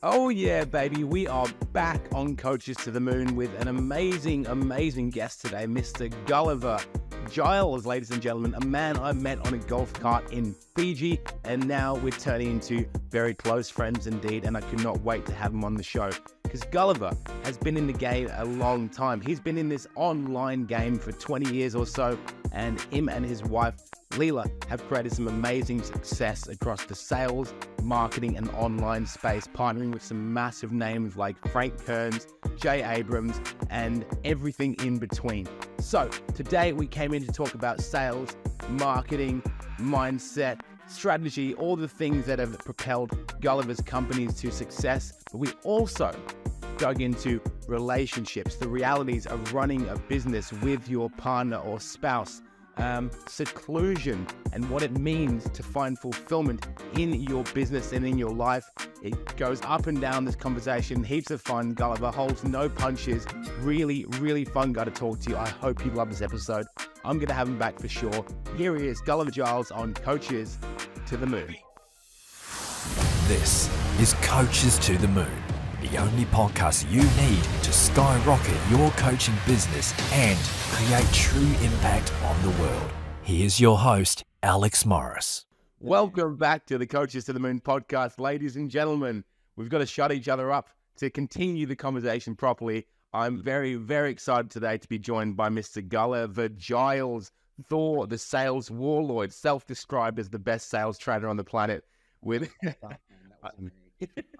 Oh yeah, baby, we are back on Coaches to the Moon with an amazing guest today, Mr. Gulliver Giles, ladies and gentlemen, a man I met on a golf cart in Fiji, and now we're turning into very close friends indeed, and I could not wait to have him on the show, because Gulliver has been in the game a long time. He's been in this online game for 20 years or so, and him and his wife, Leela, have created some amazing success across the sales, marketing, and online space, partnering with some massive names like Kearns, Jay Abrams, and everything in between. So today we came in to talk about sales, marketing, mindset, strategy, all the things that have propelled Gulliver's companies to success. But we also dug into relationships, the realities of running a business with your partner or spouse, seclusion, and what it means to find fulfillment in your business and in your life. It goes up and down this conversation, heaps of fun. Gulliver holds no punches. Really fun guy to talk to. I hope you love this episode. I'm going to have him back for sure. Here he is, Gulliver Giles on Coaches to the Moon. This is Coaches to the Moon, the only podcast you need to skyrocket your coaching business and create true impact on the world. Here's your host, Alex Morris. Welcome back to the Coaches to the Moon podcast, ladies and gentlemen. We've got to shut each other up to continue the conversation properly. I'm very excited today to be joined by Mr. Gulliver Giles, Thor, the sales warlord, self-described as the best sales trainer on the planet. With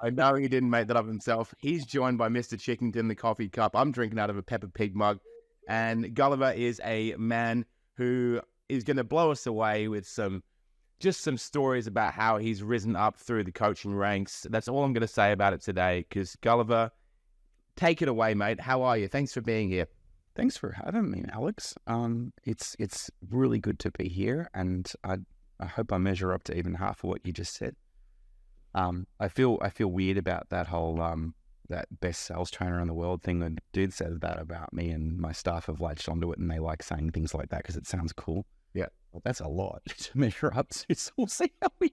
I know he didn't make that up himself. He's joined by Mr. Chickington, the coffee cup. I'm drinking out of a Peppa Pig mug. And Gulliver is a man who is going to blow us away with some stories about how he's risen up through the coaching ranks. That's all I'm going to say about it today, because Gulliver, take it away, mate. How are you? Thanks for being here. Thanks for having me, Alex. It's really good to be here, and I hope I measure up to even half of what you just said. I feel weird about that whole that best sales trainer in the world thing. The dude said that about me, and my staff have latched onto it, and they like saying things like that because it sounds cool. Yeah, well, that's a lot to measure up to. So we'll see how we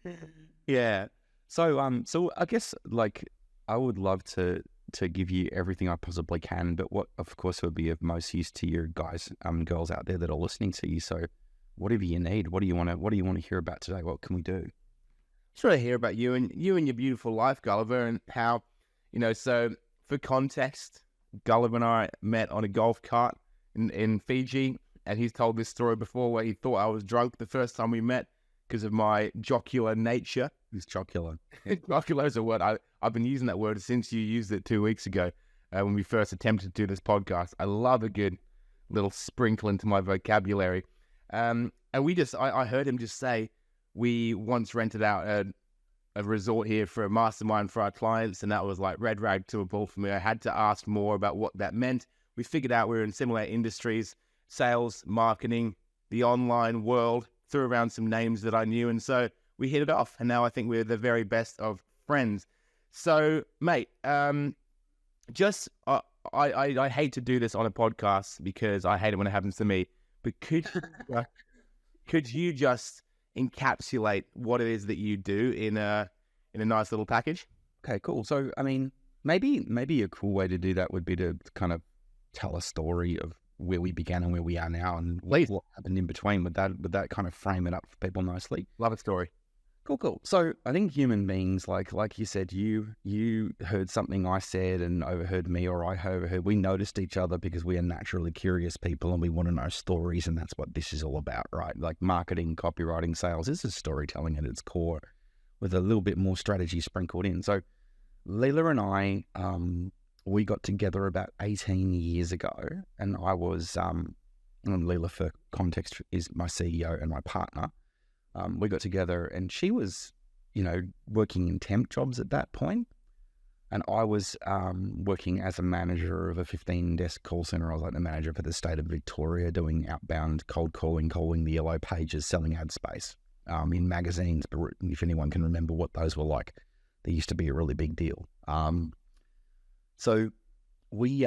go. Yeah. So I guess I would love to give you everything I possibly can, but what of course would be of most use to your guys, girls out there that are listening to you. So whatever you need, what do you want to hear about today? What can we do? Just want to hear about you and your beautiful life, Gulliver, and how, so for context, Gulliver and I met on a golf cart in Fiji, and he's told this story before where he thought I was drunk the first time we met because of my jocular nature. Who's jocular? Jocular is a word. I've been using that word since you used it 2 weeks ago when we first attempted to do this podcast. I love a good little sprinkle into my vocabulary. And I heard him just say, we once rented out a resort here for a mastermind for our clients, and that was like red rag to a bull for me. I had to ask more about what that meant. We figured out we were in similar industries, sales, marketing, the online world, threw around some names that I knew, and so we hit it off, and now I think we're the very best of friends. So, mate, I hate to do this on a podcast because I hate it when it happens to me, but could you just encapsulate what it is that you do in a nice little package? Okay, cool. So, I mean, maybe a cool way to do that would be to kind of tell a story of where we began and where we are now, and what happened in between. Would that kind of frame it up for people nicely? Love a story. Cool. So I think human beings, like you said, you heard something I said and overheard me, or I overheard. We noticed each other because we are naturally curious people and we want to know stories, and that's what this is all about, right? Like marketing, copywriting, sales. This is storytelling at its core, with a little bit more strategy sprinkled in. So Leela and I, we got together about 18 years ago, and I was, and Leela, for context, is my CEO and my partner. We got together, and she was, working in temp jobs at that point, and I was working as a manager of a 15-desk call center. I was like the manager for the state of Victoria, doing outbound cold calling the yellow pages, selling ad space in magazines. But if anyone can remember what those were like, they used to be a really big deal. So we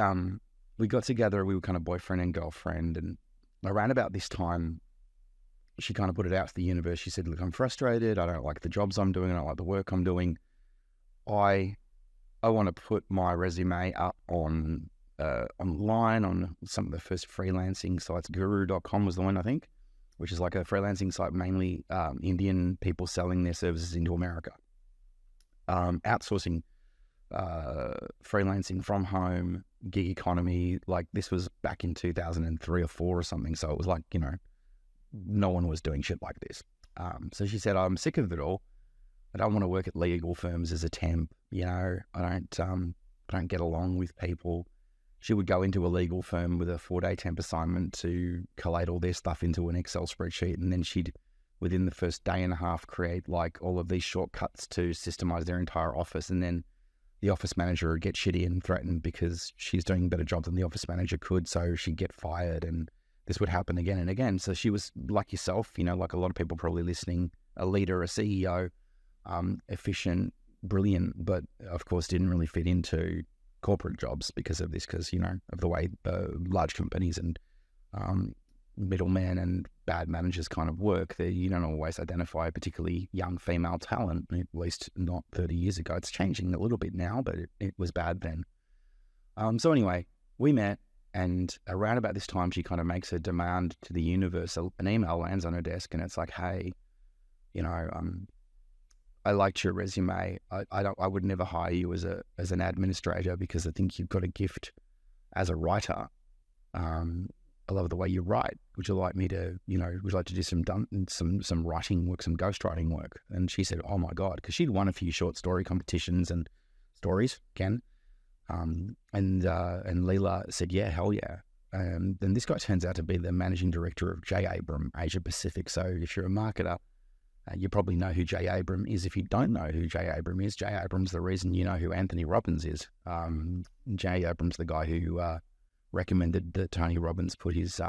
got together. We were kind of boyfriend and girlfriend, and around about this time, she kind of put it out to the universe. She said, look, I'm frustrated. I don't like the jobs I'm doing. I don't like the work I'm doing. I want to put my resume up on online on some of the first freelancing sites. Guru.com was the one, I think, which is like a freelancing site, mainly Indian people selling their services into America. Outsourcing, freelancing from home, gig economy. Like this was back in 2003 or 4 or something. So it was like, no one was doing shit like this. So she said, I'm sick of it all. I don't want to work at legal firms as a temp. I don't get along with people. She would go into a legal firm with a 4-day temp assignment to collate all their stuff into an Excel spreadsheet. And then she'd, within the first day and a half, create like all of these shortcuts to systemize their entire office. And then the office manager would get shitty and threatened because she's doing a better job than the office manager could. So she'd get fired, and this would happen again and again. So she was like yourself, like a lot of people probably listening, a leader, a CEO, efficient, brilliant, but of course didn't really fit into corporate jobs because of this, because, of the way large companies and middlemen and bad managers kind of work. You don't always identify particularly young female talent, at least not 30 years ago. It's changing a little bit now, but it was bad then. So anyway, we met, and around about this time, she kind of makes a demand to the universe. An email lands on her desk, and it's like, hey, I liked your resume. I would never hire you as an administrator because I think you've got a gift as a writer. I love the way you write. Would you like me to, would you like to do some writing work, some ghostwriting work? And she said, oh my God, because she'd won a few short story competitions and stories, Ken. And Leela said, yeah, hell yeah. Then this guy turns out to be the managing director of Jay Abrams, Asia Pacific. So if you're a marketer, you probably know who Jay Abrams is. If you don't know who Jay Abrams is, Jay Abrams the reason you know who Anthony Robbins is. Jay Abrams, the guy who recommended that Tony Robbins put his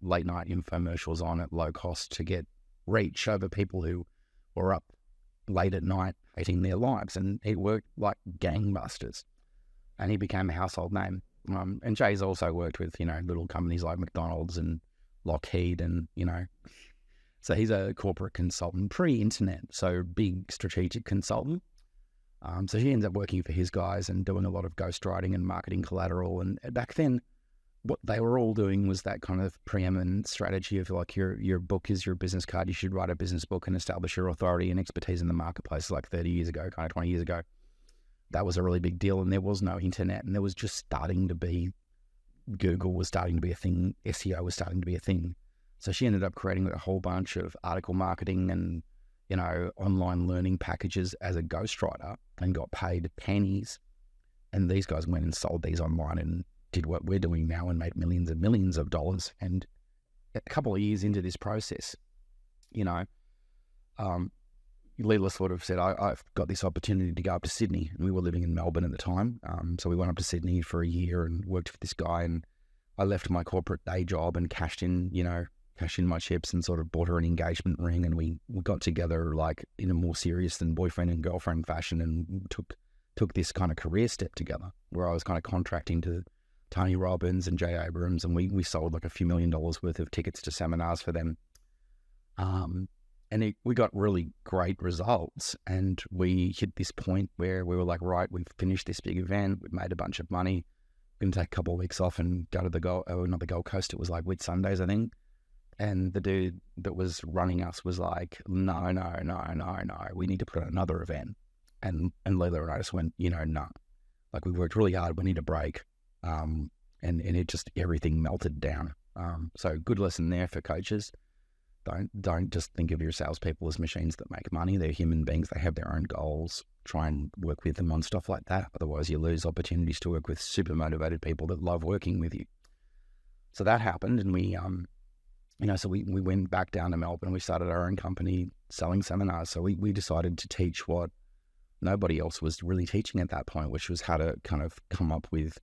late night infomercials on at low cost to get reach over people who were up late at night hating their lives. And it worked like gangbusters. And he became a household name. And Jay's also worked with, little companies like McDonald's and Lockheed and, so he's a corporate consultant, pre-internet, so big strategic consultant. So he ends up working for his guys and doing a lot of ghostwriting and marketing collateral. And back then, what they were all doing was that kind of preeminent strategy of like your book is your business card. You should write a business book and establish your authority and expertise in the marketplace like 30 years ago, kind of 20 years ago. That was a really big deal, and there was no internet, and there was just starting to be, Google was starting to be a thing, SEO was starting to be a thing. So she ended up creating a whole bunch of article marketing and, online learning packages as a ghostwriter and got paid pennies. And these guys went and sold these online and did what we're doing now and made millions and millions of dollars. And a couple of years into this process, Leela sort of said, I've got this opportunity to go up to Sydney. And we were living in Melbourne at the time. So we went up to Sydney for a year and worked for this guy. And I left my corporate day job and cashed in my chips and sort of bought her an engagement ring. And we got together like in a more serious than boyfriend and girlfriend fashion and took this kind of career step together where I was kind of contracting to Tony Robbins and Jay Abrams. And we sold like a few $1 million worth of tickets to seminars for them. And we got really great results, and we hit this point where we were like, right, we've finished this big event, we've made a bunch of money, we're going to take a couple of weeks off and go to not the Gold Coast, it was like Whitsundays, I think. And the dude that was running us was like, no, we need to put on another event. And Leela and I just went, no. Like, we worked really hard, we need a break. And it just, everything melted down. So good lesson there for coaches. Don't just think of your salespeople as machines that make money. They're human beings. They have their own goals. Try and work with them on stuff like that. Otherwise, you lose opportunities to work with super motivated people that love working with you. So that happened, and we went back down to Melbourne and we started our own company selling seminars. So we decided to teach what nobody else was really teaching at that point, which was how to kind of come up with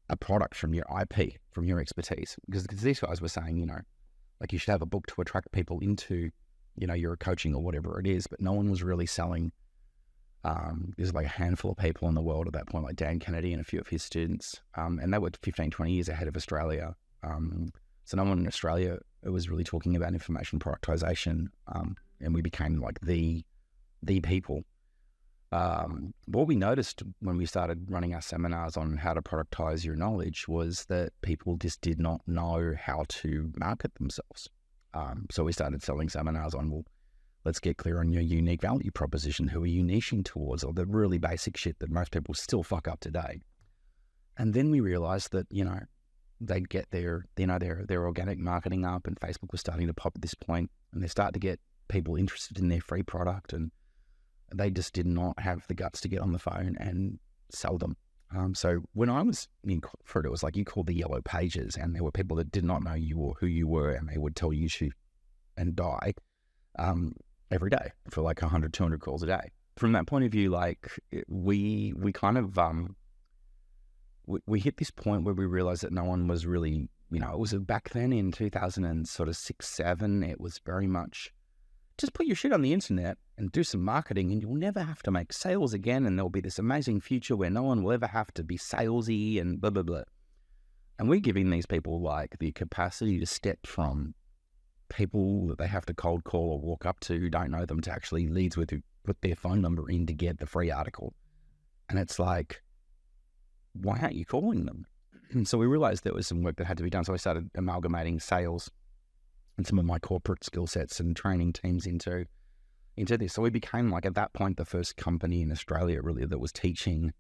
a product from your IP, from your expertise. Because these guys were saying, like you should have a book to attract people into, your coaching or whatever it is, but no one was really selling. There's like a handful of people in the world at that point, like Dan Kennedy and a few of his students, and they were 15, 20 years ahead of Australia. So no one in Australia it was really talking about information productization, and we became like the people. What we noticed when we started running our seminars on how to productize your knowledge was that people just did not know how to market themselves. So we started selling seminars on, well, let's get clear on your unique value proposition. Who are you niching towards? Or the really basic shit that most people still fuck up today. And then we realized that, they'd get their organic marketing up, and Facebook was starting to pop at this point, and they start to get people interested in their free product, and they just did not have the guts to get on the phone and sell them. So when I was in corporate, it was like you called the yellow pages, and there were people that did not know you or who you were, and they would tell you shoot and die every day for like 100, 200 calls a day. From that point of view, like we kind of we hit this point where we realized that no one was really, it was back then in 2006, 7, it was very much just put your shit on the internet and do some marketing, and you'll never have to make sales again, and there'll be this amazing future where no one will ever have to be salesy and blah, blah, blah. And we're giving these people like the capacity to step from people that they have to cold call or walk up to who don't know them to actually leads with who put their phone number in to get the free article. And it's like, why aren't you calling them? And so we realized there was some work that had to be done. So I started amalgamating sales and some of my corporate skill sets and training teams into this. So we became, like, at that point, the first company in Australia really that was teaching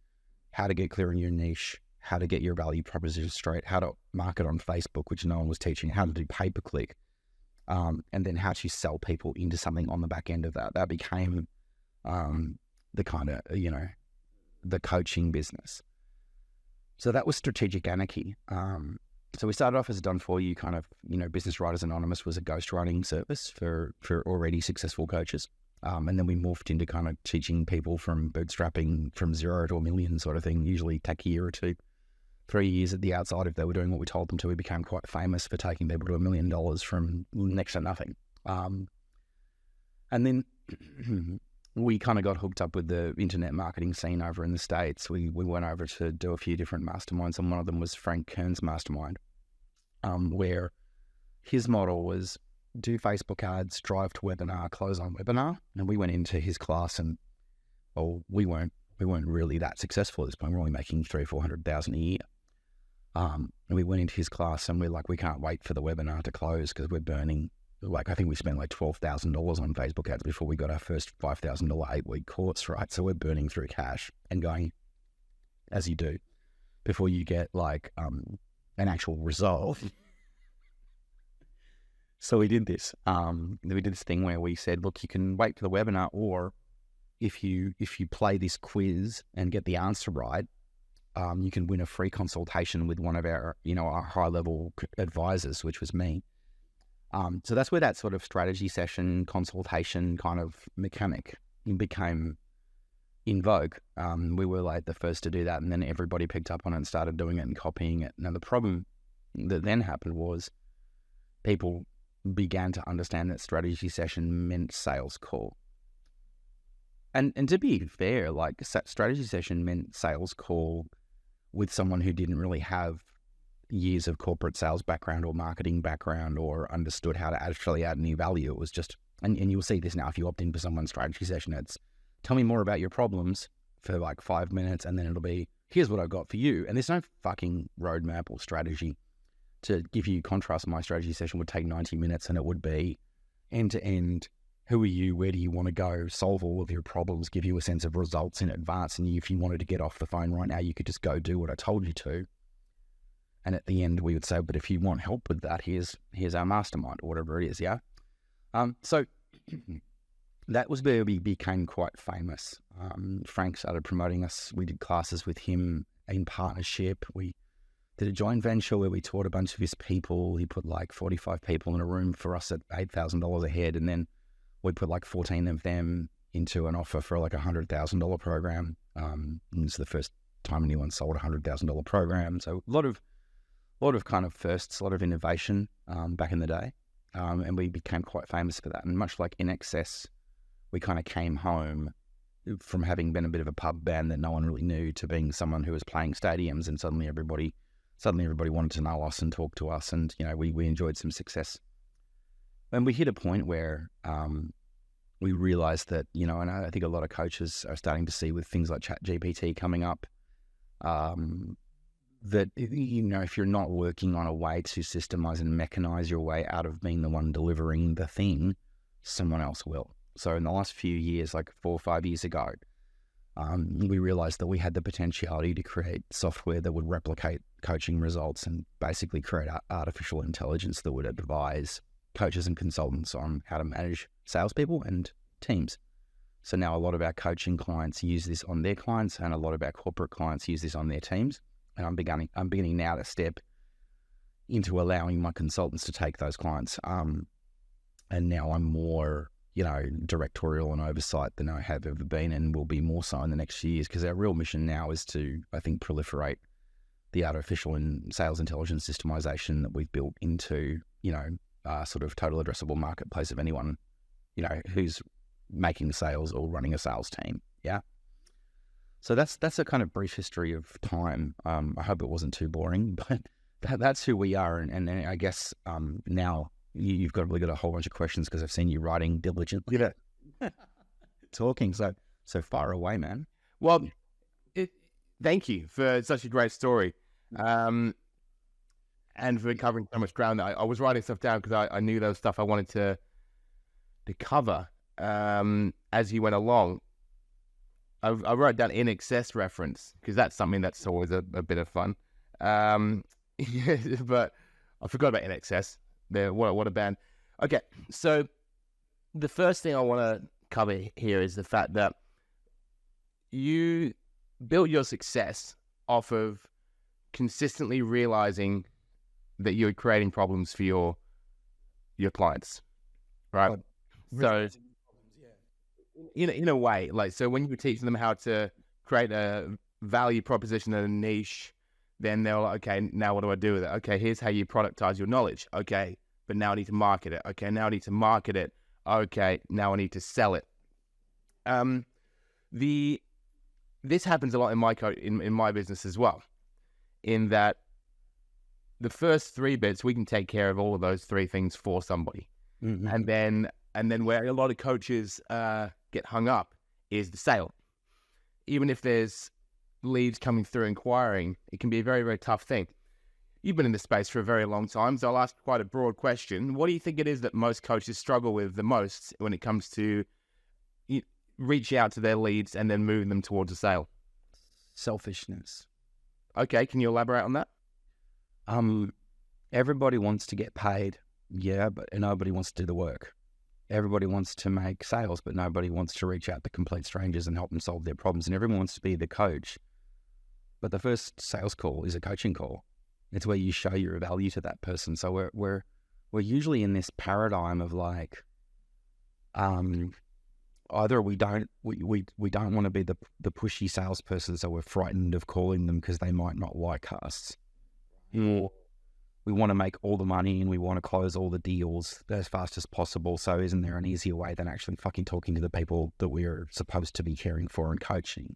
how to get clear in your niche, how to get your value proposition straight, how to market on Facebook, which no one was teaching, how to do pay-per-click, and then how to sell people into something on the back end of that. That became the kind of, the coaching business. So that was Strategic Anarchy. So we started off as a done-for-you kind of, Business Writers Anonymous was a ghostwriting service for already successful coaches. And then we morphed into kind of teaching people from bootstrapping from 0 to $1 million sort of thing, usually take a year or 2, 3 years at the outside if they were doing what we told them to. We became quite famous for taking people to $1 million from next to nothing. And then we kind of got hooked up with the internet marketing scene over in the States. We went over to do a few different masterminds, and one of them was Frank Kearns' mastermind, where his model was do Facebook ads, drive to webinar, close on webinar. And we went into his class, and we weren't really that successful at this point. We're only making $300,000-400,000 a year. And we went into his class, and we're like, we can't wait for the webinar to close because we're burning. Like, I think we spent like $12,000 on Facebook ads before we got our first $5,000 8-week course, right? So we're burning through cash and going, as you do, before you get like an actual result. So we did this. We did this thing where we said, look, you can wait for the webinar, or if you play this quiz and get the answer right, you can win a free consultation with one of our, our high-level advisors, which was me. So that's where that sort of strategy session, consultation kind of mechanic became in vogue. We were like the first to do that, and then everybody picked up on it and started doing it and copying it. Now, the problem that then happened was people began to understand that strategy session meant sales call. And to be fair, like strategy session meant sales call with someone who didn't really have years of corporate sales background or marketing background or understood how to actually add new value. It was just, and you'll see this now if you opt in for someone's strategy session, it's tell me more about your problems for like 5 minutes, and then it'll be, here's what I've got for you. And there's no fucking roadmap or strategy. To give you contrast, my strategy session would take 90 minutes, and it would be end to end. Who are you? Where do you want to go? Solve all of your problems, give you a sense of results in advance. And if you wanted to get off the phone right now, you could just go do what I told you to. And at the end, we would say, but if you want help with that, here's our mastermind or whatever it is, yeah? So that was where we became quite famous. Frank started promoting us. We did classes with him in partnership. We did a joint venture where we taught a bunch of his people. He put like 45 people in a room for us at $8,000 a head. And then we put like 14 of them into an offer for like $100,000 program. And it's the first time anyone sold a $100,000 program. So a lot of kind of firsts, a lot of innovation back in the day. And we became quite famous for that. And much like In Excess, we kind of came home from having been a bit of a pub band that no one really knew to being someone who was playing stadiums, and suddenly everybody wanted to know us and talk to us. And, we enjoyed some success And we hit a point where we realized that, and I think a lot of coaches are starting to see with things like ChatGPT coming up, that, if you're not working on a way to systemize and mechanize your way out of being the one delivering the thing, someone else will. So in the last few years, like 4 or 5 years ago, we realized that we had the potentiality to create software that would replicate coaching results and basically create artificial intelligence that would advise coaches and consultants on how to manage salespeople and teams. So now a lot of our coaching clients use this on their clients, and a lot of our corporate clients use this on their teams. And I'm beginning now to step into allowing my consultants to take those clients. And now I'm more, directorial and oversight than I have ever been, and will be more so in the next few years, because our real mission now is to, I think, proliferate the artificial and sales intelligence systemization that we've built into, sort of total addressable marketplace of anyone, who's making sales or running a sales team. Yeah. So that's a kind of brief history of time. I hope it wasn't too boring, but that's who we are. And I guess now you've really got a whole bunch of questions, because I've seen you writing diligently, talking. So far away, man. Well, thank you for such a great story, and for covering so much ground. I was writing stuff down because I knew there was stuff I wanted to cover as you went along. I wrote down In Excess reference, because that's something that's always a bit of fun. But I forgot about In Excess. What a band. Okay, so the first thing I want to cover here is the fact that you built your success off of consistently realizing that you're creating problems for your clients, right? So in a way, like, so when you were teaching them how to create a value proposition and a niche, then they're like, okay, now what do I do with it? Okay, here's how you productize your knowledge. Okay, but now I need to market it. Okay, now I need to market it. Okay, now I need to sell it. This happens a lot in my business as well, in that the first 3 bits, we can take care of all of those 3 things for somebody. Mm-hmm. And then where a lot of coaches get hung up is the sale. Even if there's leads coming through inquiring, it can be a very, very tough thing. You've been in this space for a very long time, so I'll ask quite a broad question. What do you think it is that most coaches struggle with the most when it comes to reach out to their leads and then move them towards a sale? Selfishness. Okay, can you elaborate on that? Everybody wants to get paid, but nobody wants to do the work. Everybody wants to make sales, but nobody wants to reach out to complete strangers and help them solve their problems. And everyone wants to be the coach. But the first sales call is a coaching call. It's where you show your value to that person. So we're usually in this paradigm of like, either we don't want to be the pushy salesperson, so we're frightened of calling them because they might not like us. Or we want to make all the money and we want to close all the deals as fast as possible. So isn't there an easier way than actually fucking talking to the people that we're supposed to be caring for and coaching?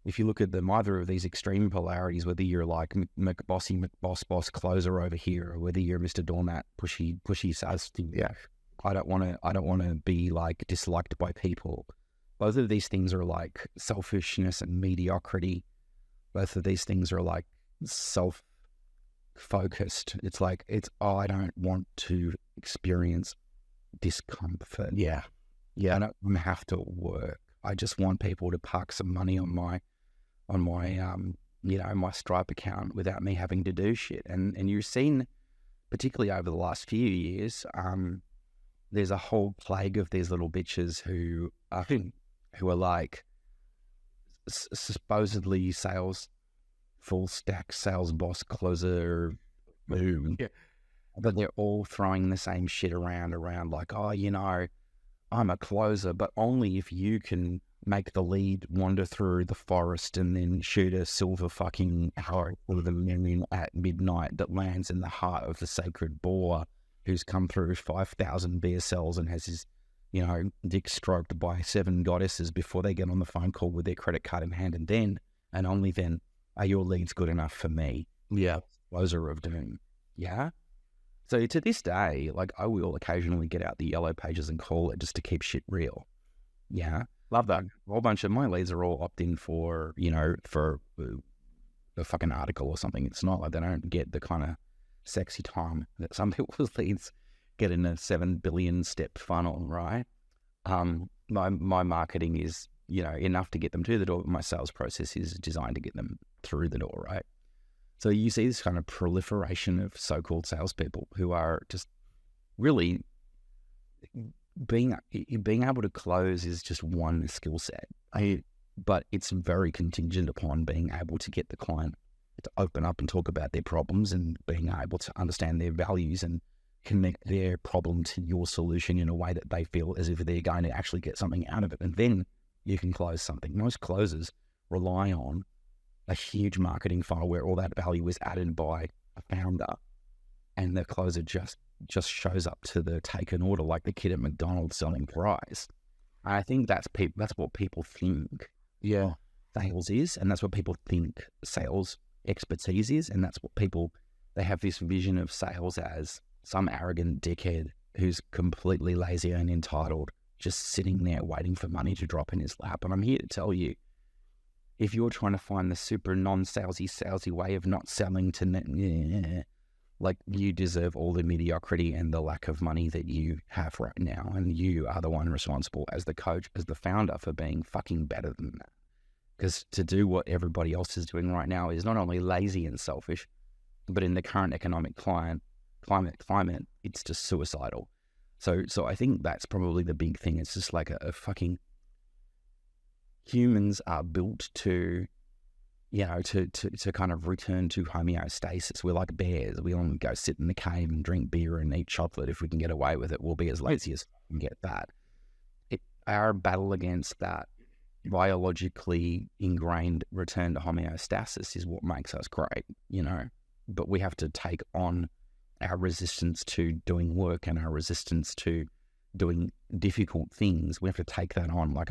If you look at either of these extreme polarities, whether you're like McBossy, McBoss closer over here, or whether you're Mr. Doormat, pushy sales, I don't want to be like disliked by people. Both of these things are like selfishness and mediocrity. Both of these things are like self-focused. It's like, I don't want to experience discomfort. Yeah. I don't have to work. I just want people to park some money on my my Stripe account without me having to do shit. And you've seen, particularly over the last few years, there's a whole plague of these little bitches who are like supposedly full stack sales boss closer, boom. Yeah. But they're all throwing the same shit around like, I'm a closer, but only if you can make the lead wander through the forest and then shoot a silver fucking arrow with a minion at midnight that lands in the heart of the sacred boar who's come through 5,000 beer cells and has his, dick stroked by 7 goddesses before they get on the phone call with their credit card in hand, and only then are your leads good enough for me. Yeah. Closer of doom. Yeah. So to this day, like I will occasionally get out the yellow pages and call it just to keep shit real. Yeah. Love that. A whole bunch of my leads are all opt-in for, for a fucking article or something. It's not like they don't get the kind of sexy time that some people's leads get in a 7 billion step funnel, right? My marketing is, enough to get them to the door, but my sales process is designed to get them through the door, right? So you see this kind of proliferation of so-called salespeople who are just really being able to close is just one skill set, but it's very contingent upon being able to get the client to open up and talk about their problems and being able to understand their values and connect their problem to your solution in a way that they feel as if they're going to actually get something out of it. And then you can close something. Most closers rely on a huge marketing funnel where all that value is added by a founder, and the closer just shows up to the take an order like the kid at McDonald's selling fries. I think that's what people think sales is, and that's what people think sales expertise is, and that's what they have this vision of sales as some arrogant dickhead who's completely lazy and entitled, just sitting there waiting for money to drop in his lap. And I'm here to tell you, if you're trying to find the super salesy way of not selling to like, you deserve all the mediocrity and the lack of money that you have right now. And you are the one responsible as the coach, as the founder, for being fucking better than that. Because to do what everybody else is doing right now is not only lazy and selfish, but in the current economic climate, it's just suicidal. So I think that's probably the big thing. It's just like a fucking, humans are built to, to kind of return to homeostasis. We're like bears. We only go sit in the cave and drink beer and eat chocolate. If we can get away with it, we'll be as lazy as we can get that. Our battle against that biologically ingrained return to homeostasis is what makes us great, but we have to take on our resistance to doing work and our resistance to doing difficult things. We have to take that on like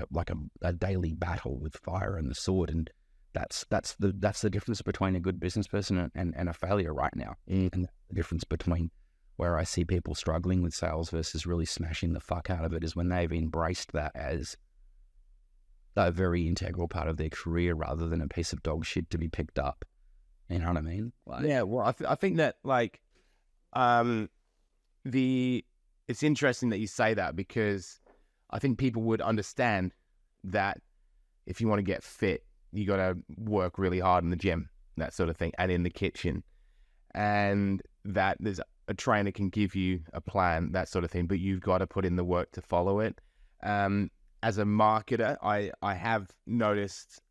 a daily battle with fire and the sword. And that's the difference between a good business person and a failure right now. And the difference between where I see people struggling with sales versus really smashing the fuck out of it is when they've embraced that as a very integral part of their career rather than a piece of dog shit to be picked up. You know what I mean? Yeah, well, I think that, like, it's interesting that you say that, because I think people would understand that if you want to get fit, you got to work really hard in the gym, that sort of thing, and in the kitchen, and that there's a trainer can give you a plan, that sort of thing, but you've got to put in the work to follow it. As a marketer, I have noticed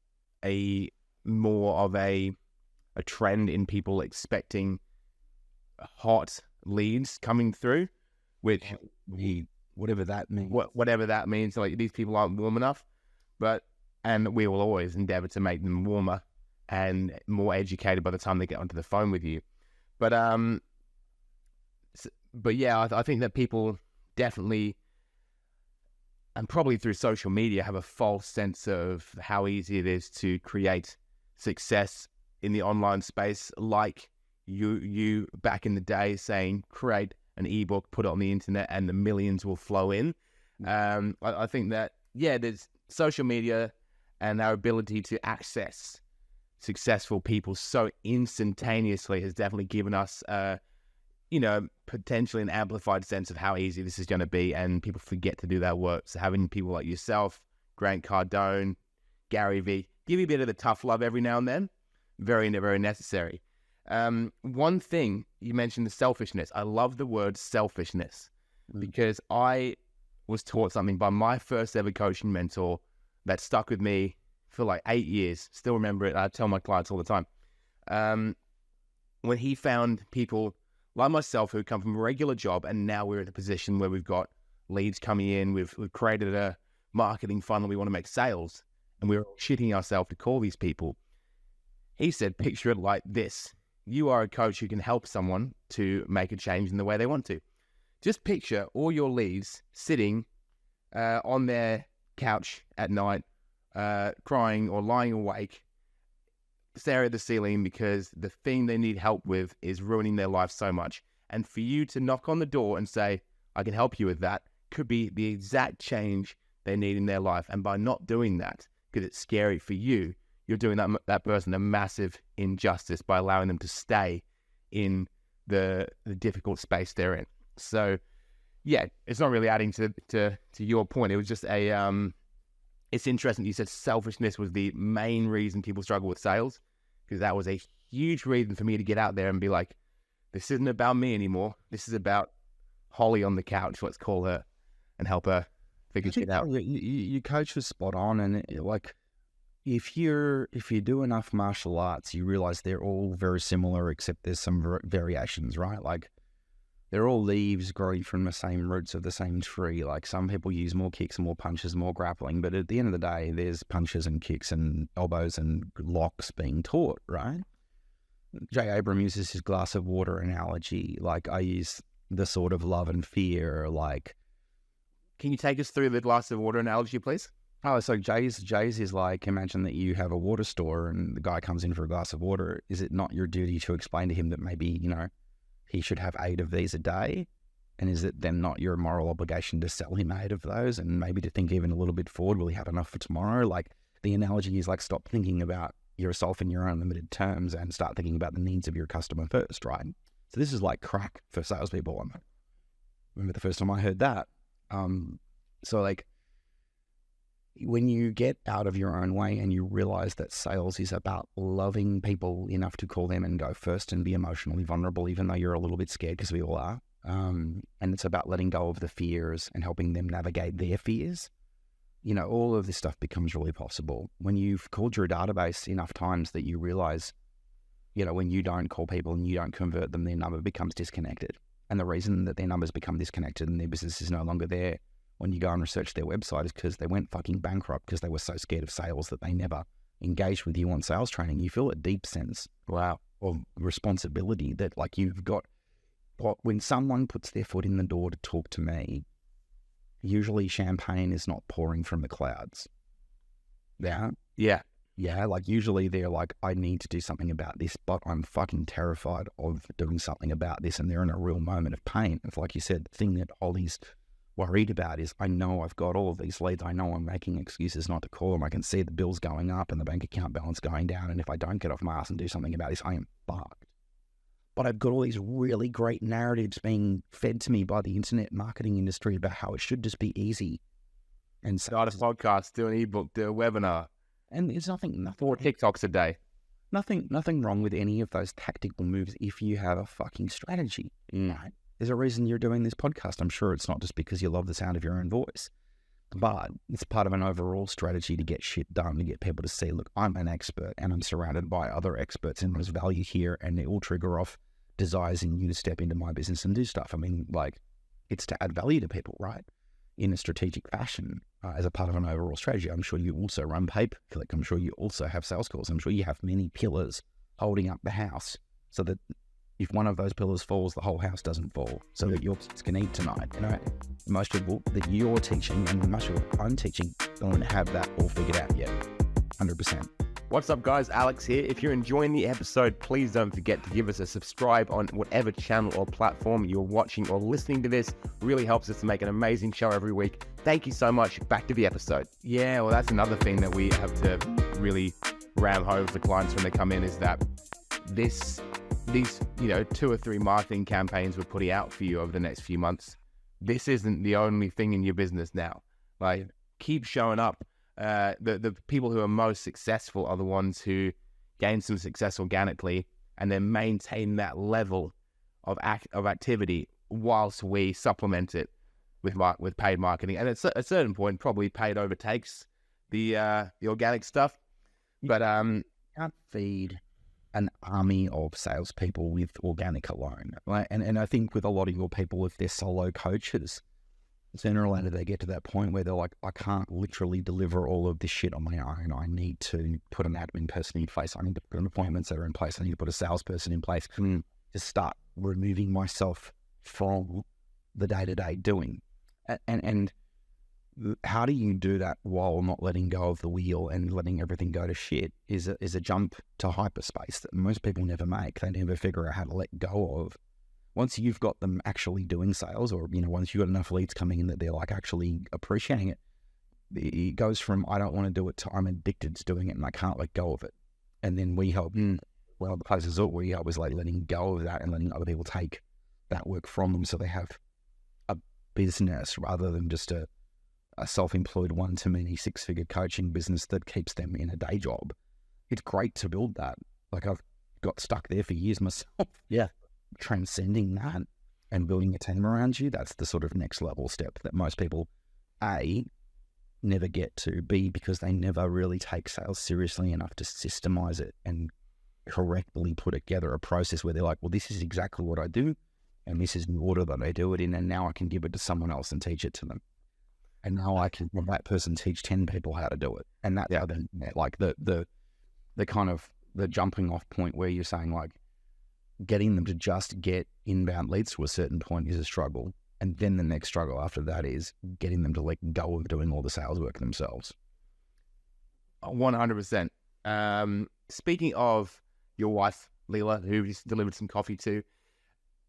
more of a trend in people expecting hot leads coming through, which whatever that means. Whatever that means, like, these people aren't warm enough, and we will always endeavor to make them warmer and more educated by the time they get onto the phone with you. But yeah, I think that people definitely, and probably through social media, have a false sense of how easy it is to create success in the online space. Like you back in the day saying, create an ebook, put it on the internet, and the millions will flow in. I think that, there's social media and our ability to access successful people so instantaneously has definitely given us, potentially an amplified sense of how easy this is going to be, and people forget to do that work. So having people like yourself, Grant Cardone, Gary Vee, give you a bit of the tough love every now and then, very, very necessary. One thing, you mentioned the selfishness. I love the word selfishness, because I was taught something by my first ever coaching mentor that stuck with me for like 8 years. Still remember it. I tell my clients all the time. When he found people like myself who come from a regular job, and now we're in a position where we've got leads coming in, we've created a marketing funnel, we want to make sales, and we're shitting ourselves to call these people. He said, picture it like this. You are a coach who can help someone to make a change in the way they want to. Just picture all your leads sitting on their couch at night, crying or lying awake, staring at the ceiling because the thing they need help with is ruining their life so much. And for you to knock on the door and say, I can help you with that, could be the exact change they need in their life. And by not doing that, because it's scary for you, you're doing that person a massive injustice by allowing them to stay in the difficult space they're in. So yeah, it's not really adding to your point. It was just it's interesting you said selfishness was the main reason people struggle with sales, because that was a huge reason for me to get out there and be like, this isn't about me anymore. This is about Holly on the couch. Let's call her and help her figure shit out. Your coach was spot on, and like if you do enough martial arts, you realize they're all very similar, except there's some variations, right? Like they're all leaves growing from the same roots of the same tree. Like some people use more kicks, more punches, more grappling, but at the end of the day, there's punches and kicks and elbows and locks being taught, right? Jay Abrams uses his glass of water analogy. Like I use the sort of love and fear. Like, can you take us through the glass of water analogy, please? Oh, so Jay's is like, imagine that you have a water store and the guy comes in for a glass of water. Is it not your duty to explain to him that maybe, he should have 8 of these a day? And is it then not your moral obligation to sell him 8 of those and maybe to think even a little bit forward? Will he have enough for tomorrow? Like the analogy is like, stop thinking about yourself in your own limited terms and start thinking about the needs of your customer first, right? So this is like crack for salespeople. I remember the first time I heard that. So like when you get out of your own way and you realize that sales is about loving people enough to call them and go first and be emotionally vulnerable, even though you're a little bit scared, because we all are. And it's about letting go of the fears and helping them navigate their fears. All of this stuff becomes really possible when you've called your database enough times that you realize, when you don't call people and you don't convert them, their number becomes disconnected. And the reason that their numbers become disconnected and their business is no longer there when you go and research their website is because they went fucking bankrupt because they were so scared of sales that they never engaged with you on sales training. You feel a deep sense of responsibility that like you've got. When someone puts their foot in the door to talk to me, usually champagne is not pouring from the clouds. Yeah, like usually they're like, I need to do something about this, but I'm fucking terrified of doing something about this, and they're in a real moment of pain. It's like you said, the thing that Holly's worried about is, I know I've got all of these leads. I know I'm making excuses not to call them. I can see the bills going up and the bank account balance going down, and if I don't get off my ass and do something about this, I am fucked. But I've got all these really great narratives being fed to me by the internet marketing industry about how it should just be easy. And start a podcast, do an ebook, do a webinar. And there's nothing 4 TikToks a day. Nothing wrong with any of those tactical moves if you have a fucking strategy. Right? There's a reason you're doing this podcast. I'm sure it's not just because you love the sound of your own voice, but it's part of an overall strategy to get shit done, to get people to see, look, I'm an expert and I'm surrounded by other experts and there's value here, and they all trigger off desires in you to step into my business and do stuff. I mean, like, it's to add value to people, right? In a strategic fashion, as a part of an overall strategy. I'm sure you also run pay-per-click. I'm sure you also have sales calls. I'm sure you have many pillars holding up the house so that if one of those pillars falls, the whole house doesn't fall, so that your kids can eat tonight. Most people that you're teaching and most people I'm teaching don't have that all figured out yet. 100%. What's up, guys? Alex here. If you're enjoying the episode, please don't forget to give us a subscribe on whatever channel or platform you're watching or listening to this. Really helps us to make an amazing show every week. Thank you so much. Back to the episode. Yeah, well, that's another thing that we have to really ram home for clients when they come in, is that these 2 or 3 marketing campaigns we're putting out for you over the next few months, this isn't the only thing in your business now. Like, keep showing up. The people who are most successful are the ones who gain some success organically and then maintain that level of activity whilst we supplement it with paid marketing. And at a certain point, probably paid overtakes the organic stuff. But you can't feed an army of salespeople with organic alone. Right? And I think with a lot of your people, if they're solo coaches, sooner or later they get to that point where they're like, I can't literally deliver all of this shit on my own. I need to put an admin person in place. I need to put an appointment setter in place. I need to put a salesperson in place. Just start removing myself from the day-to-day doing. And how do you do that while not letting go of the wheel and letting everything go to shit is a jump to hyperspace that most people never make. They never figure out how to let go of once you've got them actually doing sales, or, once you've got enough leads coming in that they're like actually appreciating it, it goes from, I don't want to do it, to I'm addicted to doing it and I can't let go of it. And then we help, well, the places that we help is like letting go of that and letting other people take that work from them so they have a business rather than just a self-employed one-to-many six-figure coaching business that keeps them in a day job. It's great to build that. Like, I've got stuck there for years myself. Yeah. Transcending that and building a team around you, that's the sort of next level step that most people, A, never get to, B, because they never really take sales seriously enough to systemize it and correctly put together a process where they're like, well, this is exactly what I do, and this is the order that I do it in, and now I can give it to someone else and teach it to them. And now I can have that person teach 10 people how to do it. And that's how then, like, the kind of the jumping off point where you're saying, like, getting them to just get inbound leads to a certain point is a struggle. And then the next struggle after that is getting them to let go of doing all the sales work themselves. 100%. Speaking of your wife, Leela, who you delivered some coffee to,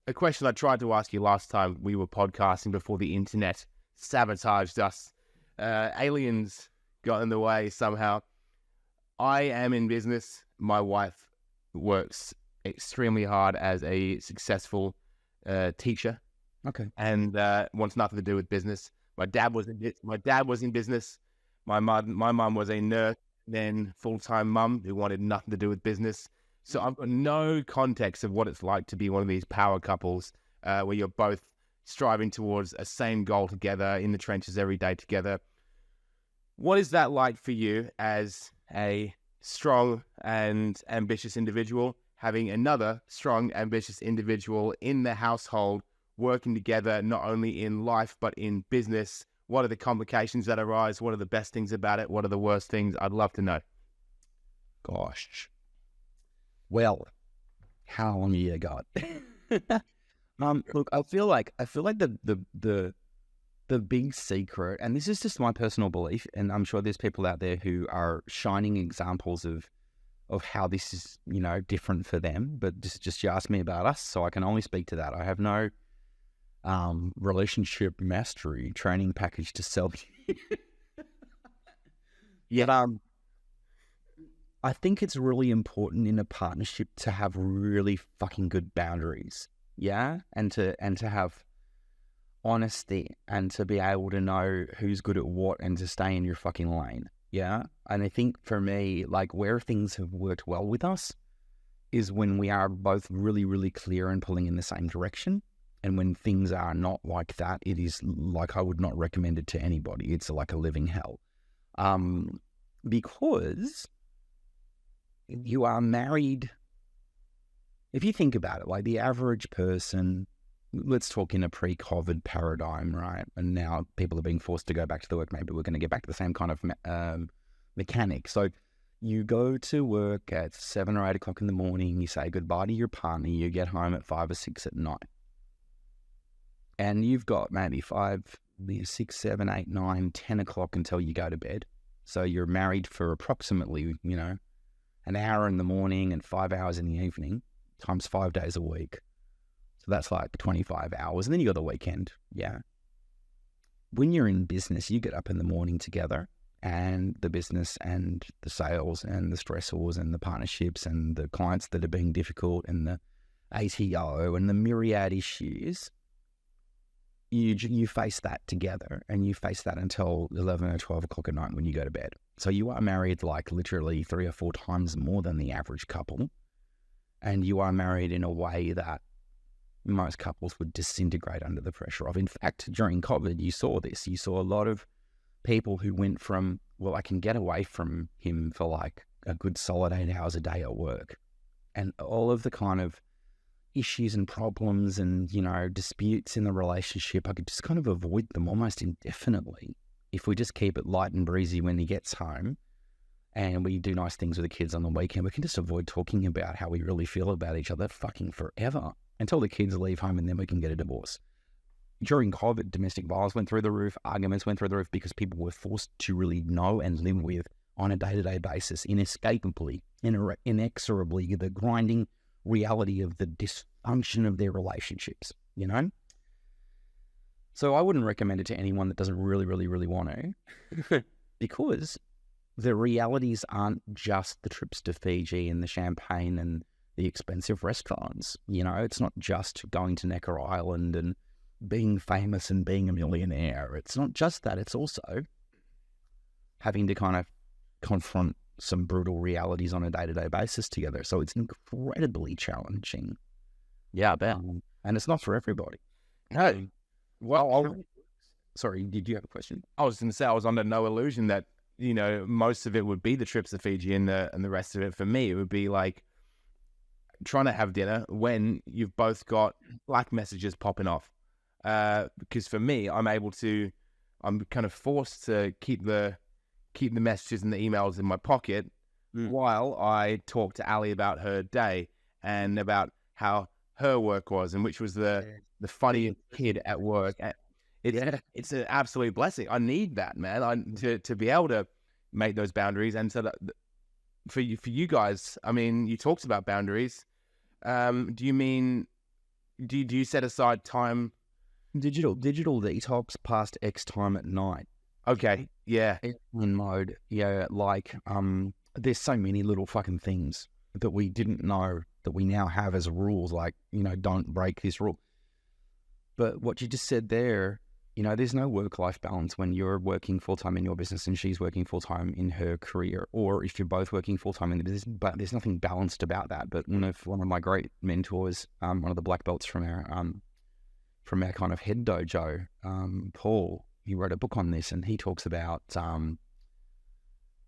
a question I tried to ask you last time we were podcasting before the internet sabotaged us. Aliens got in the way somehow. I am in business. My wife works extremely hard as a successful teacher. Okay. And wants nothing to do with business. My dad was in business. My mum was a nurse, then full-time mum who wanted nothing to do with business. So I've got no context of what it's like to be one of these power couples where you're both striving towards a same goal together, in the trenches every day together. What is that like for you as a strong and ambitious individual, having another strong, ambitious individual in the household, working together, not only in life, but in business? What are the complications that arise? What are the best things about it? What are the worst things? I'd love to know. Gosh. Well, how long you got? Look, I feel like the big secret, and this is just my personal belief, and I'm sure there's people out there who are shining examples of how this is, different for them, but just you asked me about us, so I can only speak to that. I have no relationship mastery training package to sell you. Yet, I think it's really important in a partnership to have really fucking good boundaries, and to have honesty and to be able to know who's good at what and to stay in your fucking lane, And I think for me, like, where things have worked well with us is when we are both really, really clear and pulling in the same direction. And when things are not like that, it is like, I would not recommend it to anybody. It's like a living hell. Because you are married. If you think about it, like the average person, let's talk in a pre-COVID paradigm, right? And now people are being forced to go back to the work. Maybe we're going to get back to the same kind of mechanic. So you go to work at 7 or 8 o'clock in the morning, you say goodbye to your partner, you get home at 5 or 6 at night. And you've got maybe 5, 6, 7, 8, 9, 10 o'clock until you go to bed. So you're married for approximately, an hour in the morning and 5 hours in the evening, times 5 days a week. So that's like 25 hours. And then you got the weekend. When you're in business, you get up in the morning together, and the business and the sales and the stressors and the partnerships and the clients that are being difficult and the ATO and the myriad issues, you face that together, and you face that until 11 or 12 o'clock at night when you go to bed. So you are married like literally 3 or 4 times more than the average couple. And you are married in a way that most couples would disintegrate under the pressure of. In fact, during COVID, you saw this. You saw a lot of people who went from, well, I can get away from him for like a good solid 8 hours a day at work. And all of the kind of issues and problems and, disputes in the relationship, I could just kind of avoid them almost indefinitely if we just keep it light and breezy when he gets home, and we do nice things with the kids on the weekend. We can just avoid talking about how we really feel about each other fucking forever until the kids leave home, and then we can get a divorce. During COVID, domestic violence went through the roof, arguments went through the roof, because people were forced to really know and live with on a day-to-day basis, inescapably, inexorably, the grinding reality of the dysfunction of their relationships, you know? So I wouldn't recommend it to anyone that doesn't really, really, really want to, because the realities aren't just the trips to Fiji and the champagne and the expensive restaurants. You know, it's not just going to Necker Island and being famous and being a millionaire. It's not just that. It's also having to kind of confront some brutal realities on a day-to-day basis together. So it's incredibly challenging. Yeah, I bet. And it's not for everybody. No. Well, sorry, did you have a question? I was going to say, I was under no illusion that, you know, most of it would be the trips to Fiji and the rest of it for me, it would be like trying to have dinner when you've both got Slack messages popping off. Because for me, I'm kind of forced to keep the messages and the emails in my pocket while I talk to Ali about her day and about how her work was and which was the funniest kid at work. It's an absolute blessing. I need that, man, to be able to make those boundaries. And so that for you guys, I mean, you talked about boundaries. Do you set aside time? Digital detox past X time at night. Okay, yeah. In mode, yeah, like, there's so many little fucking things that we didn't know that we now have as rules, like, you know, don't break this rule. But what you just said there, you know, there's no work-life balance when you're working full-time in your business and she's working full-time in her career, or if you're both working full-time in the business, but there's nothing balanced about that. But one of my great mentors, one of the black belts from our kind of head dojo, Paul, he wrote a book on this, and he talks about Paul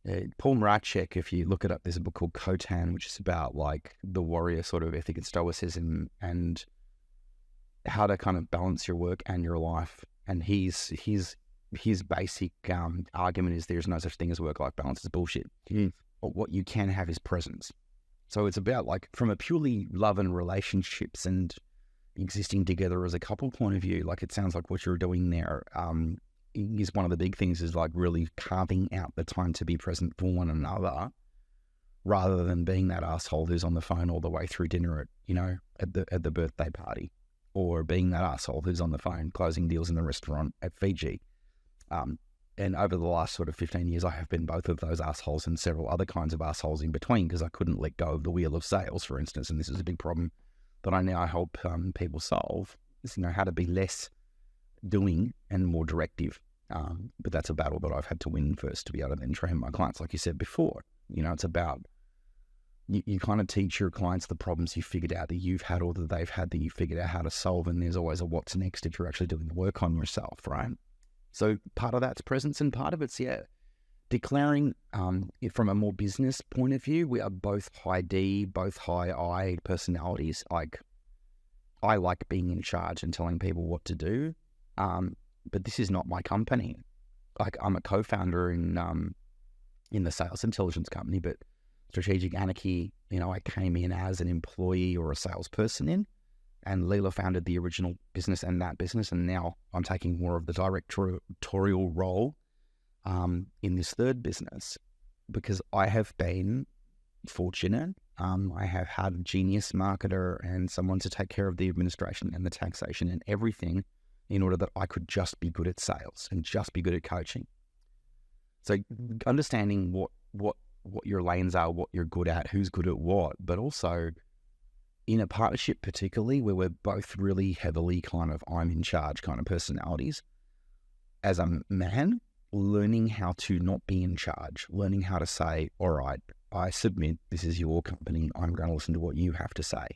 Marachek. If you look it up, there's a book called Khotan, which is about like the warrior sort of ethic and stoicism and how to kind of balance your work and your life. And his basic argument is there's no such thing as work-life balance. It's bullshit. But what you can have is presence. So it's about, like, from a purely love and relationships and existing together as a couple point of view, like, it sounds like what you're doing there is one of the big things, is like really carving out the time to be present for one another, rather than being that asshole who's on the phone all the way through dinner at the birthday party, or being that asshole who's on the phone closing deals in the restaurant at Fiji. And over the last sort of 15 years, I have been both of those assholes and several other kinds of assholes in between, because I couldn't let go of the wheel of sales, for instance. And this is a big problem that I now help people solve, is, you know, how to be less doing and more directive. But that's a battle that I've had to win first to be able to then train my clients. Like you said before, you know, it's about, you kind of teach your clients the problems you figured out that you've had, or that they've had, that you figured out how to solve. And there's always a what's next if you're actually doing the work on yourself, right? So part of that's presence, and part of it's, declaring, from a more business point of view, we are both high D, both high I personalities. Like, I like being in charge and telling people what to do. But this is not my company. Like, I'm a co-founder in the sales intelligence company, but Strategic Anarchy, you know, I came in as an employee or a salesperson in, and Leela founded the original business and that business, and now I'm taking more of the directorial role in this third business, because I have been fortunate. I have had a genius marketer and someone to take care of the administration and the taxation and everything, in order that I could just be good at sales and just be good at coaching. So understanding what your lanes are, what you're good at, who's good at what, but also in a partnership particularly where we're both really heavily kind of I'm in charge kind of personalities, as a man, learning how to not be in charge, learning how to say, all right, I submit, this is your company, I'm going to listen to what you have to say.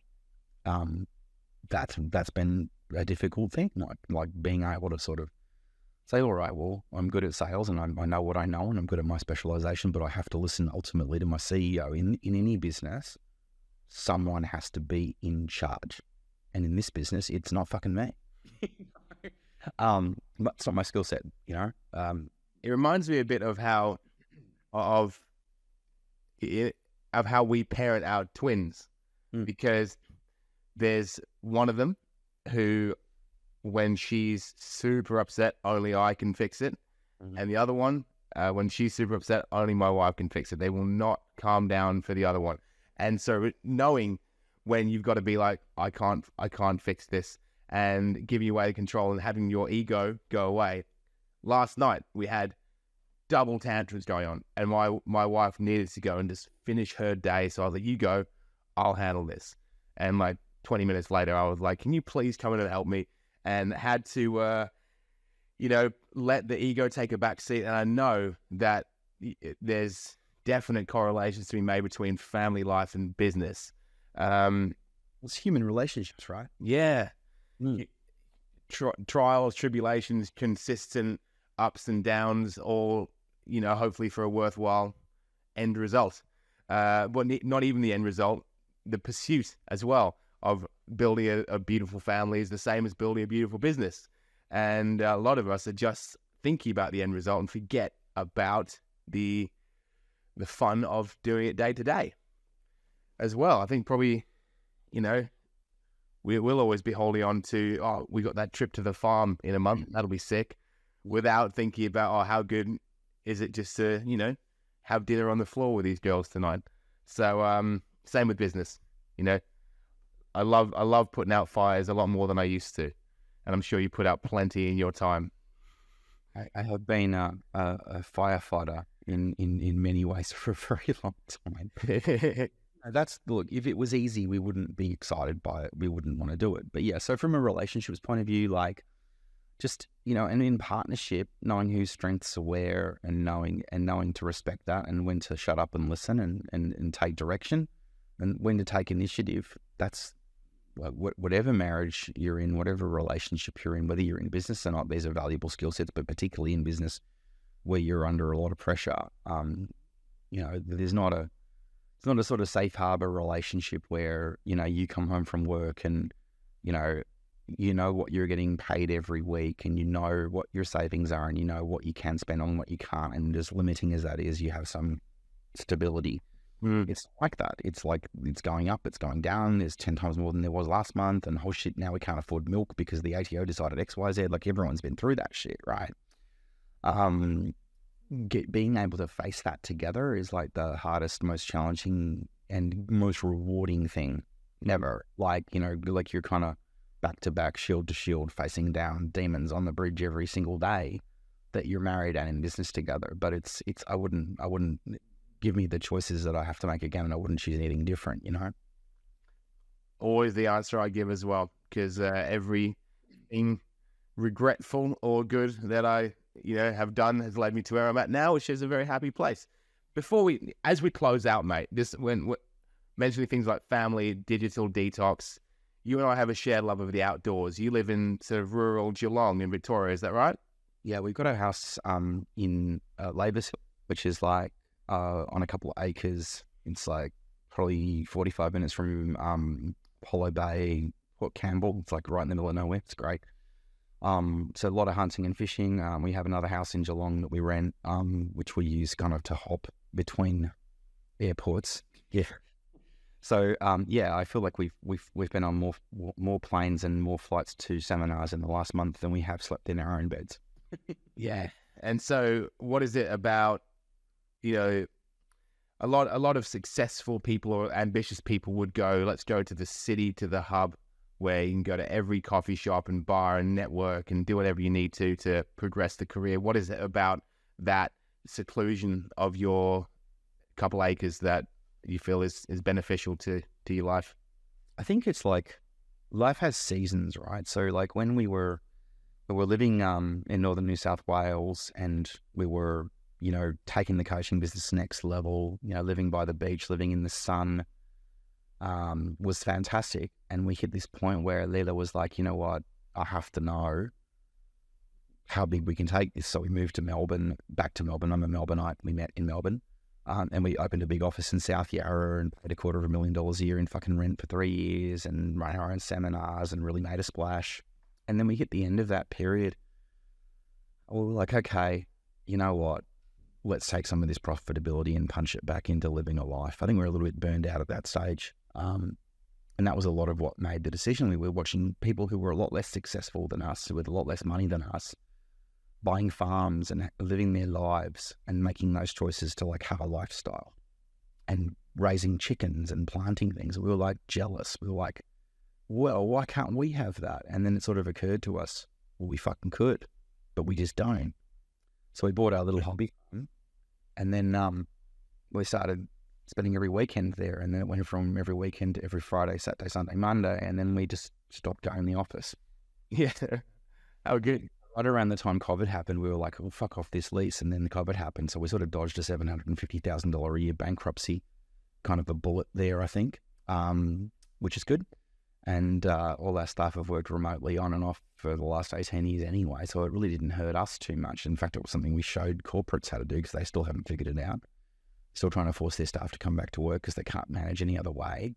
That's been a difficult thing, like being able to sort of say, all right, well, I'm good at sales and I know what I know and I'm good at my specialization, but I have to listen ultimately to my CEO. In any business, someone has to be in charge. And in this business, it's not fucking me. It's not my skill set, you know? It reminds me a bit of how we parent our twins, because there's one of them who, when she's super upset, only I can fix it. And the other one, when she's super upset, only my wife can fix it. They will not calm down for the other one. And so knowing when you've got to be like, I can't fix this, and giving away the control and having your ego go away. Last night we had double tantrums going on, and my wife needed to go and just finish her day. So I was like, you go, I'll handle this. And like 20 minutes later, I was like, can you please come in and help me? And had to, let the ego take a back seat. And I know that there's definite correlations to be made between family life and business. It's human relationships, right? Yeah. Trials, tribulations, consistent ups and downs, all, hopefully for a worthwhile end result. But not even the end result, the pursuit as well of building a beautiful family is the same as building a beautiful business. And a lot of us are just thinking about the end result and forget about the fun of doing it day to day as well. I think probably, we will always be holding on to, we got that trip to the farm in a month, that'll be sick, without thinking about, how good is it just to, have dinner on the floor with these girls tonight. So same with business. I love putting out fires a lot more than I used to, and I'm sure you put out plenty in your time. I have been a firefighter in many ways for a very long time. Look, if it was easy, we wouldn't be excited by it. We wouldn't want to do it. But yeah, so from a relationships point of view, like just, and in partnership, knowing whose strengths are where and knowing to respect that and when to shut up and listen and take direction and when to take initiative. That's like whatever marriage you're in, whatever relationship you're in, whether you're in business or not, there's a valuable skill set, but particularly in business where you're under a lot of pressure. It's not a sort of safe harbor relationship where, you come home from work and, you know what you're getting paid every week and you know what your savings are and you know what you can spend on, what you can't. And as limiting as that is, you have some stability. It's like that. It's like it's going up, it's going down. There's 10 times more than there was last month. And oh shit, now we can't afford milk because the ATO decided XYZ. Like everyone's been through that shit, right? Being able to face that together is like the hardest, most challenging and most rewarding thing ever. Like, like you're kind of back to back, shield to shield, facing down demons on the bridge every single day that you're married and in business together. But it's I wouldn't give me the choices that I have to make again, and I wouldn't choose anything different, Always the answer I give as well, because everything regretful or good that I have done has led me to where I'm at now, which is a very happy place. As we close out, mate, when mentioning things like family, digital detox, you and I have a shared love of the outdoors. You live in sort of rural Geelong in Victoria, is that right? Yeah, we've got a house in Labour's, which is like on a couple of acres. It's like probably 45 minutes from Apollo Bay, Port Campbell. It's like right in the middle of nowhere. It's great. So a lot of hunting and fishing. We have another house in Geelong that we rent, which we use kind of to hop between airports. Yeah. So I feel like we've been on more planes and more flights to seminars in the last month than we have slept in our own beds. Yeah. And so what is it about, a lot of successful people or ambitious people would go, let's go to the city, to the hub, where you can go to every coffee shop and bar and network and do whatever you need to progress the career. What is it about that seclusion of your couple acres that you feel is beneficial to your life? I think it's like life has seasons, right? So like when we were living in northern New South Wales and we were, taking the coaching business next level, living by the beach, living in the sun, was fantastic. And we hit this point where Leela was like, you know what, I have to know how big we can take this. So we moved to Melbourne, back to Melbourne. I'm a Melbourneite. We met in Melbourne. And we opened a big office in South Yarra and paid $250,000 a year in fucking rent for 3 years and ran our own seminars and really made a splash. And then we hit the end of that period. We were like, okay, you know what? Let's take some of this profitability and punch it back into living a life. I think we're a little bit burned out at that stage. And that was a lot of what made the decision. We were watching people who were a lot less successful than us, with a lot less money than us, buying farms and living their lives and making those choices to like have a lifestyle. And raising chickens and planting things. We were like jealous. We were like, well, why can't we have that? And then it sort of occurred to us, well, we fucking could, but we just don't. So we bought our little hobby farm, and then we started spending every weekend there. And then it went from every weekend to every Friday, Saturday, Sunday, Monday. And then we just stopped going to the office. Yeah. Oh, good. Right around the time COVID happened, we were like, well, fuck off this lease. And then the COVID happened. So we sort of dodged a $750,000 a year bankruptcy, kind of a bullet there, I think, which is good. And all our staff have worked remotely on and off for the last 18 years anyway. So it really didn't hurt us too much. In fact, it was something we showed corporates how to do because they still haven't figured it out. Still trying to force their staff to come back to work because they can't manage any other way.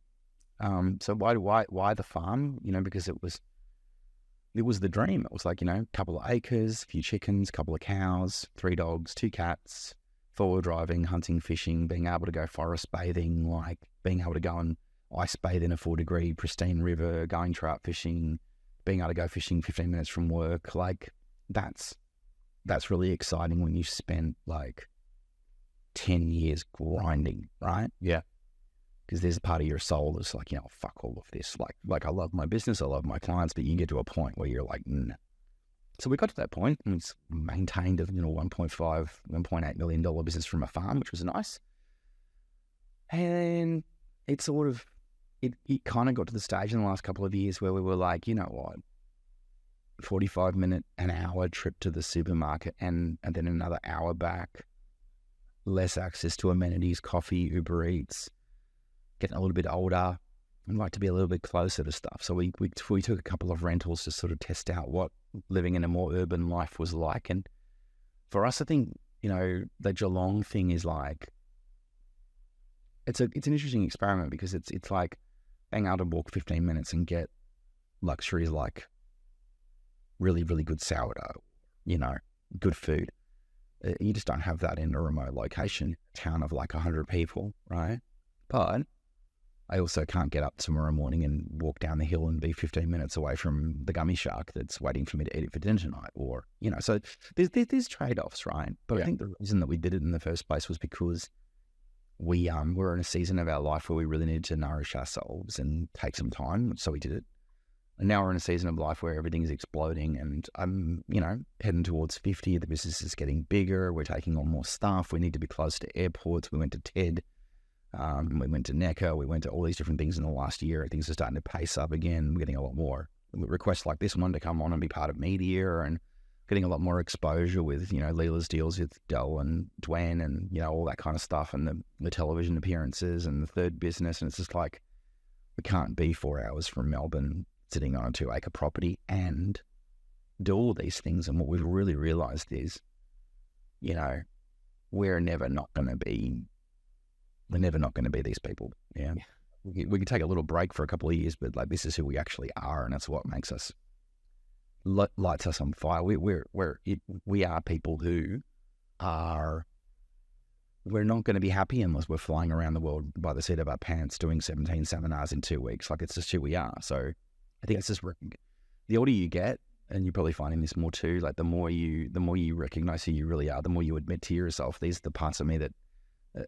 So why the farm? Because it was the dream. It was like, a couple of acres, a few chickens, a couple of cows, 3 dogs, 2 cats, 4-wheel driving, hunting, fishing, being able to go forest bathing, like being able to go and ice bathe in a 4-degree pristine river, going trout fishing, being able to go fishing 15 minutes from work. Like that's really exciting when you spend like 10 years grinding, right? Yeah. Because there's a part of your soul that's like, fuck all of this. Like I love my business, I love my clients, but you get to a point where you're like, nah. So we got to that point and it's maintained a $1.8 million business from a farm, which was nice. And it sort of, it kind of got to the stage in the last couple of years where we were like, you know what, 45-minute, an hour trip to the supermarket and then another hour back, less access to amenities, coffee, Uber Eats, getting a little bit older. I'd like to be a little bit closer to stuff. So we took a couple of rentals to sort of test out what living in a more urban life was like. And for us, I think, the Geelong thing is like, it's an interesting experiment because it's like being able to walk 15 minutes and get luxuries like really, really good sourdough, good food. You just don't have that in a remote location, a town of like 100 people, right? But I also can't get up tomorrow morning and walk down the hill and be 15 minutes away from the gummy shark that's waiting for me to eat it for dinner tonight. Or, so there's trade-offs, right? But yeah. I think the reason that we did it in the first place was because we were in a season of our life where we really needed to nourish ourselves and take some time. So we did it. And now we're in a season of life where everything is exploding and I'm, heading towards 50. The business is getting bigger. We're taking on more stuff. We need to be close to airports. We went to TED. We went to NECA. We went to all these different things in the last year. Things are starting to pace up again. We're getting a lot more requests like this one to come on and be part of media and getting a lot more exposure with, Leela's deals with Dell and Dwayne and, all that kind of stuff and the television appearances and the third business. And it's just like, we can't be 4 hours from Melbourne sitting on a 2-acre property and do all these things. And what we've really realized is, we're never not going to be these people. Yeah. We can take a little break for a couple of years, but like, this is who we actually are. And that's what makes us, lights us on fire. We are people who are, we're not going to be happy unless we're flying around the world by the seat of our pants doing 17 seminars in 2 weeks. Like, it's just who we are. So I think it's just, the older you get, and you're probably finding this more too, like the more you recognize who you really are, the more you admit to yourself, these are the parts of me that,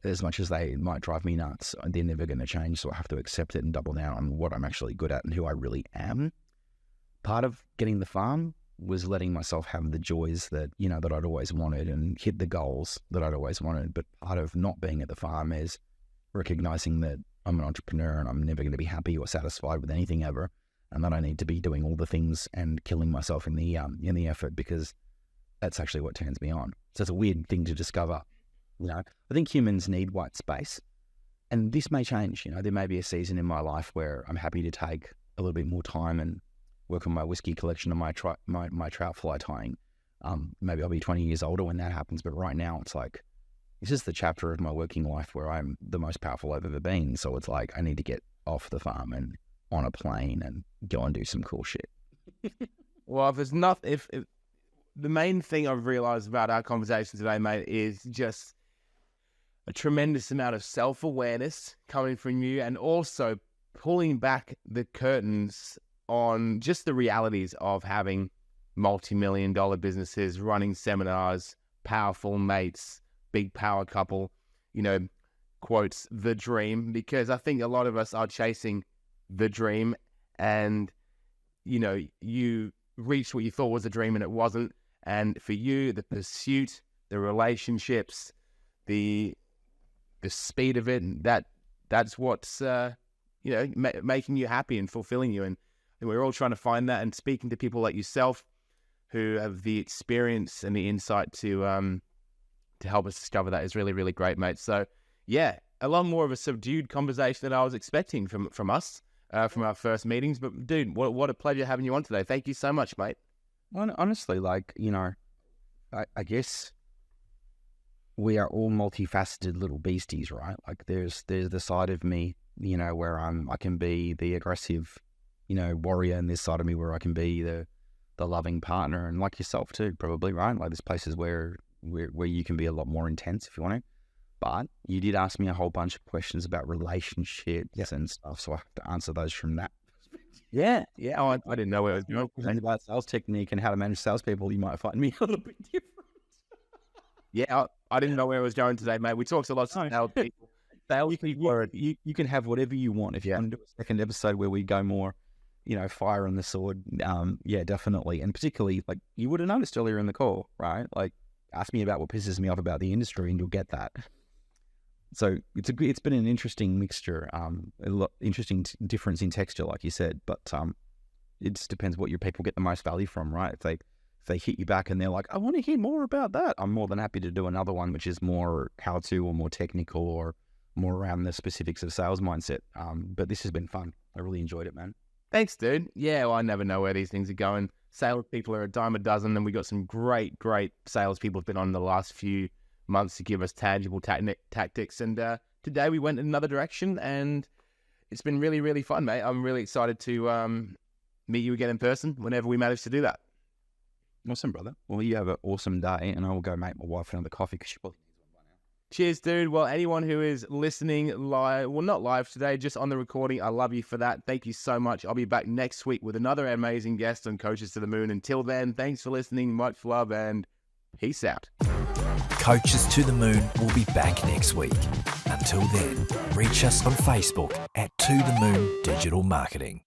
as much as they might drive me nuts, they're never going to change. So I have to accept it and double down on what I'm actually good at and who I really am. Part of getting the farm was letting myself have the joys that, that I'd always wanted and hit the goals that I'd always wanted. But part of not being at the farm is recognizing that I'm an entrepreneur and I'm never going to be happy or satisfied with anything ever. And that I need to be doing all the things and killing myself in the effort, because that's actually what turns me on. So it's a weird thing to discover. I think humans need white space, and this may change. There may be a season in my life where I'm happy to take a little bit more time and work on my whiskey collection and my trout fly tying. Maybe I'll be 20 years older when that happens, but right now it's like, this is the chapter of my working life where I'm the most powerful I've ever been. So it's like, I need to get off the farm and on a plane and go and do some cool shit. Well, if the main thing I've realized about our conversation today, mate, is just a tremendous amount of self-awareness coming from you, and also pulling back the curtains on just the realities of having multi-million-dollar businesses, running seminars, powerful mates, big power couple, quotes, the dream, because I think a lot of us are chasing the dream, and, you know, you reached what you thought was a dream and it wasn't. And for you, the pursuit, the relationships, the speed of it, and that's what's, making you happy and fulfilling you. And we're all trying to find that, and speaking to people like yourself who have the experience and the insight to help us discover that is really, really great, mate. So yeah, a lot more of a subdued conversation than I was expecting from us, from our first meetings. But dude, what a pleasure having you on today. Thank you so much, mate. Honestly, like, you know, I guess we are all multifaceted little beasties, right? Like there's the side of me, you know, where I can be the aggressive, you know, warrior, and this side of me where I can be the loving partner, and like yourself too, probably, right? Like there's places where you can be a lot more intense if you want to. But you did ask me a whole bunch of questions about relationships and stuff, so I have to answer those from that. Yeah. Oh, I didn't know where it was going. About sales technique and how to manage salespeople, you might find me a little bit different. Yeah, I didn't know where it was going today, mate. We talked a lot of sales people. You can have whatever you want. If you want to do a second episode where we go more, you know, fire on the sword, yeah, definitely. And particularly, like, you would have noticed earlier in the call, right? Like, ask me about what pisses me off about the industry and you'll get that. So it's been an interesting mixture, interesting difference in texture, like you said, but it just depends what your people get the most value from, right? If they hit you back and they're like, I want to hear more about that, I'm more than happy to do another one, which is more how-to or more technical or more around the specifics of sales mindset. But this has been fun. I really enjoyed it, man. Thanks, dude. Yeah, well, I never know where these things are going. Salespeople are a dime a dozen, and we got some great salespeople who've been on the last few months to give us tangible tactics. And today we went in another direction, and it's been really, really fun, mate. I'm really excited to meet you again in person whenever we manage to do that. Awesome, brother. Well, you have an awesome day, and I will go make my wife another coffee because she probably needs one by now. Cheers, dude. Well, anyone who is listening live, well, not live today, just on the recording, I love you for that. Thank you so much. I'll be back next week with another amazing guest on Coaches to the Moon. Until then, thanks for listening. Much love and peace out. Coaches to the Moon will be back next week. Until then, reach us on Facebook at To The Moon Digital Marketing.